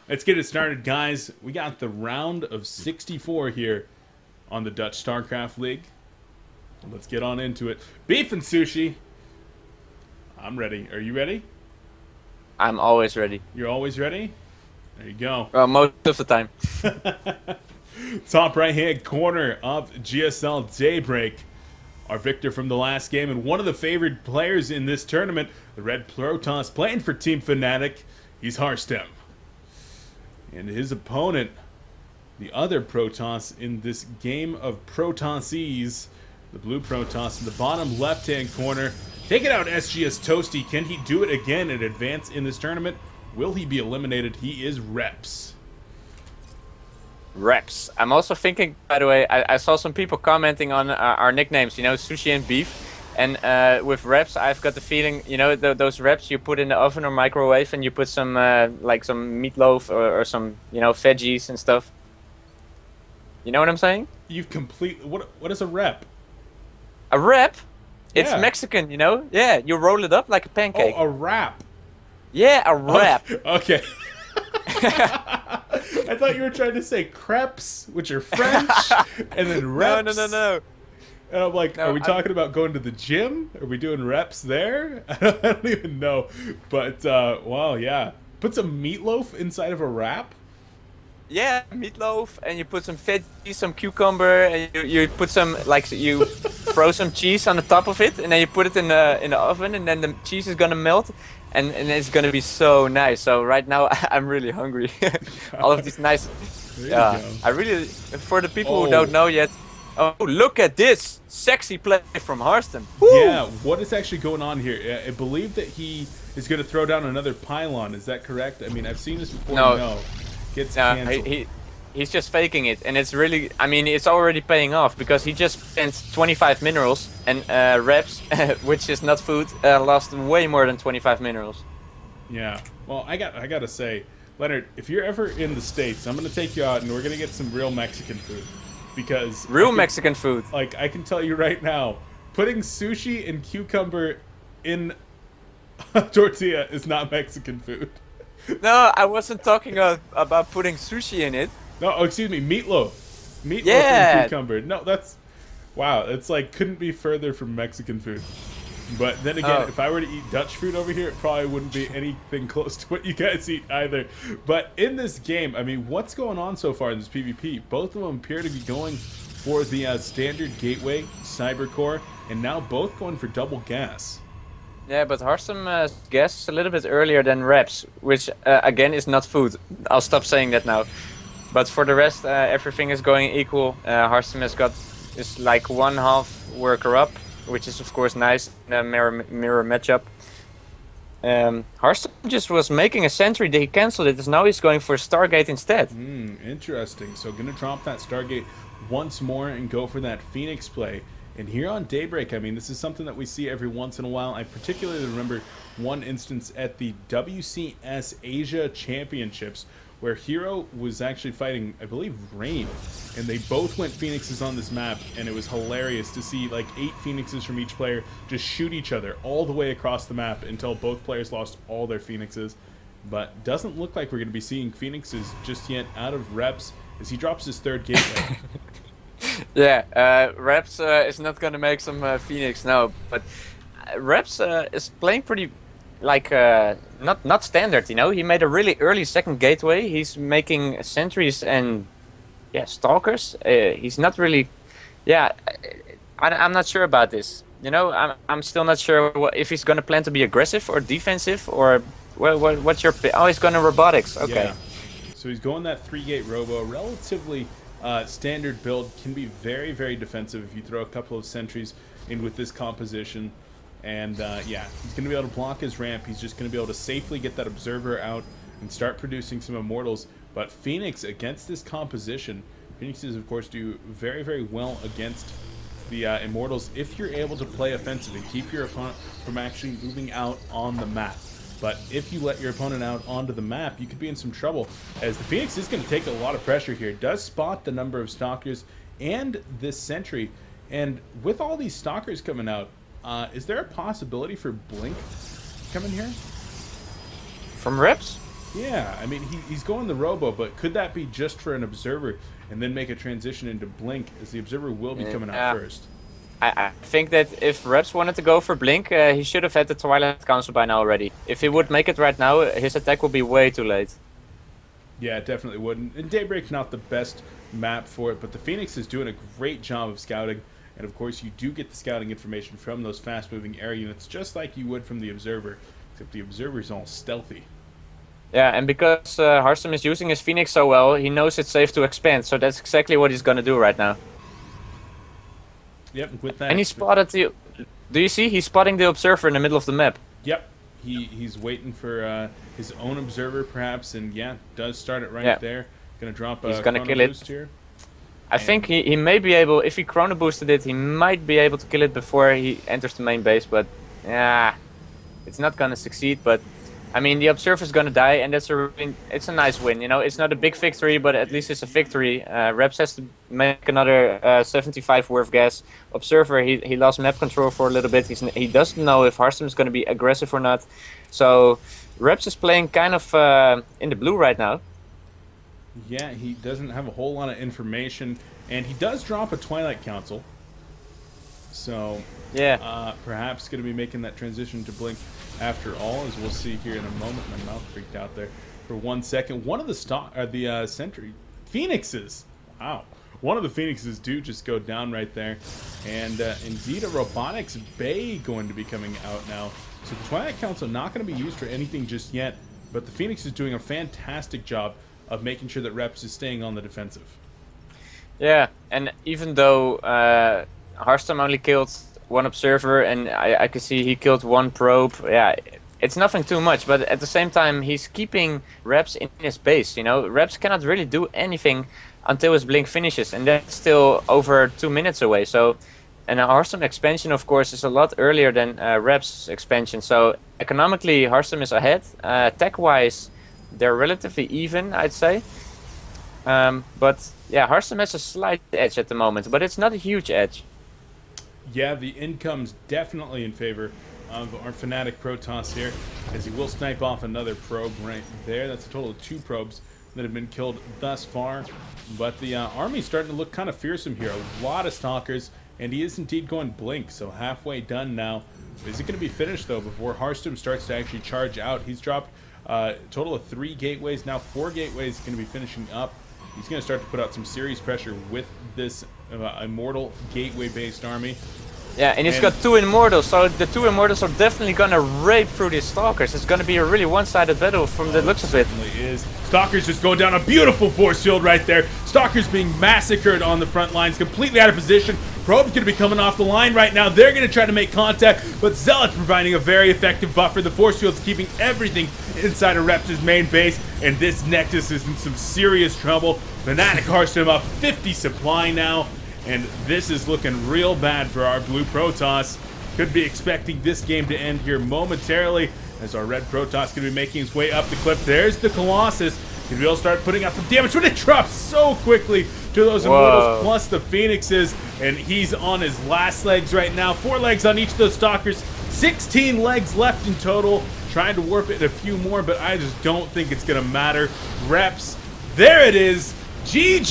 Let's get it started, guys. We got the round of 64 here on the Dutch StarCraft League. Let's get on into it. Beef and sushi. I'm ready. Are you ready? I'm always ready. You're always ready? There you go. Well, most of the time. Top right-hand corner of GSL Daybreak. Our victor from the last game and one of the favored players in this tournament, the Red Protoss playing for Team Fnatic. He's Harstem. And his opponent, the other Protoss in this game of Protossies, the Blue Protoss in the bottom left-hand corner. Take it out, SGS Toasty. Can he do it again and advance in this tournament? Will he be eliminated? He is Reps. Reps. I'm also thinking, by the way, I saw some people commenting on our nicknames, you know, Sushi and Beef. And with Reps, I've got the feeling, you know, those Reps you put in the oven or microwave and you put some, like some meatloaf or some, you know, veggies and stuff. You know what I'm saying? You've completely... What is a rep? A rep? It's Yeah. Mexican, you know? Yeah, you roll it up like a pancake. Oh, a wrap. Yeah, a wrap. Okay. I thought you were trying to say crepes, which are French, and then reps. No. And I'm like, No, are we talking about going to the gym? Are we doing reps there? I don't even know. But, wow, yeah. Put some meatloaf inside of a wrap? Yeah, meatloaf, and you put some veggies, some cucumber, and you put some, like, you throw some cheese on the top of it, and then you put it in the oven, and then the cheese is gonna melt, and it's gonna be so nice. So right now I'm really hungry. All of these nice. There Yeah, you go. I really, for the people Oh. who don't know yet. Oh, look at this sexy play from Harstem. Yeah, what is actually going on here? I believe that he is going to throw down another pylon. Is that correct? I mean, I've seen this before. No. Gets canceled. He's just faking it, and it's really, I mean, it's already paying off because he just spent 25 minerals and reps, which is not food, lost way more than 25 minerals. Yeah. Well, I got to say, Leonard, if you're ever in the States, I'm going to take you out and we're going to get some real Mexican food. Because Real Mexican food. Like, I can tell you right now, putting sushi and cucumber in a tortilla is not Mexican food. No, I wasn't talking about putting sushi in it. No, oh, excuse me, meatloaf. Meatloaf Yeah. and cucumber. No, that's... Wow, it's like, couldn't be further from Mexican food. But then again, Oh. if I were to eat Dutch food over here, it probably wouldn't be anything close to what you guys eat either. But in this game, I mean, what's going on so far in this PvP? Both of them appear to be going for the standard gateway, Cybercore, and now both going for double gas. Yeah, but Harstem guessed a little bit earlier than Reps, which again is not food. I'll stop saying that now. But for the rest, everything is going equal. Harstem has got is like one half worker up, which is of course nice in a mirror matchup. Harstem just was making a sentry, he cancelled it, now he's going for Stargate instead. Interesting. So gonna drop that Stargate once more and go for that Phoenix play. And here on Daybreak, I mean, this is something that we see every once in a while. I particularly remember one instance at the WCS Asia Championships where Hero was actually fighting, I believe, Rain. And they both went Phoenixes on this map, and it was hilarious to see like 8 Phoenixes from each player just shoot each other all the way across the map until both players lost all their Phoenixes. But doesn't look like we're going to be seeing Phoenixes just yet out of Reps as he drops his third gateway. Yeah, Reps is not gonna make some Phoenix now, but Reps is playing pretty, like, not standard, you know. He made a really early second gateway. He's making sentries and, yeah, stalkers. He's not really, yeah, I'm not sure about this. You know, I'm still not sure if he's gonna plan to be aggressive or defensive or what's your, oh, he's gonna robotics, okay. Yeah. So he's going that 3-gate robo, relatively standard build, can be very, very defensive if you throw a couple of sentries in with this composition. And yeah, he's going to be able to block his ramp. He's just going to be able to safely get that observer out and start producing some immortals. But Phoenix, against this composition, Phoenixes, of course, do very, very well against the immortals if you're able to play offensive and keep your opponent from actually moving out on the map. But if you let your opponent out onto the map, you could be in some trouble, as the Phoenix is going to take a lot of pressure here. Does spot the number of stalkers and this sentry. And with all these stalkers coming out, is there a possibility for Blink coming here? From Reps? Yeah, I mean, he's going the Robo, but could that be just for an Observer and then make a transition into Blink, as the Observer will be coming out first? I think that if Reps wanted to go for Blink, he should have had the Twilight Council by now already. If he would make it right now, his attack would be way too late. Yeah, it definitely would. And Daybreak's not the best map for it, but the Phoenix is doing a great job of scouting. And of course, you do get the scouting information from those fast-moving air units, just like you would from the Observer, except the Observer's all stealthy. Yeah, and because Harstem is using his Phoenix so well, he knows it's safe to expand, so that's exactly what he's gonna do right now. Yep, with that. And he spotted the... Do you see? He's spotting the Observer in the middle of the map. Yep. He's waiting for his own Observer, perhaps, and yeah, does start it right there. Gonna drop a He's gonna kill boost it. Here. I think he may be able, if he chrono boosted it, he might be able to kill it before he enters the main base, but yeah, it's not gonna succeed. But I mean, the Observer's gonna die, and it's a nice win. You know, it's not a big victory, but at least it's a victory. Reps has to make another 75 worth gas. Observer, he lost map control for a little bit. He doesn't know if Harstem is gonna be aggressive or not. So Reps is playing kind of in the blue right now. Yeah, he doesn't have a whole lot of information, and he does drop a Twilight Council. So yeah, perhaps going to be making that transition to Blink after all, as we'll see here in a moment. My mouth freaked out there for 1 second. One of the Sentry Phoenixes. Wow. One of the Phoenixes do just go down right there. And indeed, a Robotics Bay going to be coming out now. So the Twilight Council not going to be used for anything just yet, but the Phoenix is doing a fantastic job of making sure that Reps is staying on the defensive. Yeah, and even though Harstem only killed one Observer, and I can see he killed one probe, yeah, it's nothing too much, but at the same time, he's keeping Reps in his base, you know? Reps cannot really do anything until his Blink finishes, and that's still over 2 minutes away, so... And a Harstem expansion, of course, is a lot earlier than Reps expansion, so economically, Harstem is ahead. Tech-wise, they're relatively even, I'd say. But yeah, Harstem has a slight edge at the moment, but it's not a huge edge. Yeah, the income's definitely in favor of our Fnatic Protoss here, as he will snipe off another probe right there. That's a total of 2 probes that have been killed thus far. But the army's starting to look kind of fearsome here. A lot of Stalkers, and he is indeed going Blink, so halfway done now. Is it going to be finished, though, before Harstem starts to actually charge out? He's dropped a total of 3 gateways. Now 4 gateways going to be finishing up. He's going to start to put out some serious pressure with this Immortal gateway-based army. Yeah, and he's got 2 Immortals, so the 2 Immortals are definitely going to rape through these Stalkers. It's going to be a really one-sided battle from the looks of it. It certainly is. Stalkers just going down a beautiful force field right there. Stalkers being massacred on the front lines, completely out of position. Probe's going to be coming off the line right now. They're going to try to make contact, but Zealot's providing a very effective buffer. The force field's keeping everything inside of Reps' main base, and this Nexus is in some serious trouble. FnticHarstem up 50 supply now, and this is looking real bad for our blue Protoss. Could be expecting this game to end here momentarily, as our red Protoss going to be making his way up the cliff. There's the Colossus. He'll be able to start putting out some damage, but it drops so quickly to those Immortals plus the Phoenixes, and he's on his last legs right now. 4 legs on each of those Stalkers, 16 legs left in total. Trying to warp it a few more, but I just don't think it's going to matter. Reps, there it is. GG.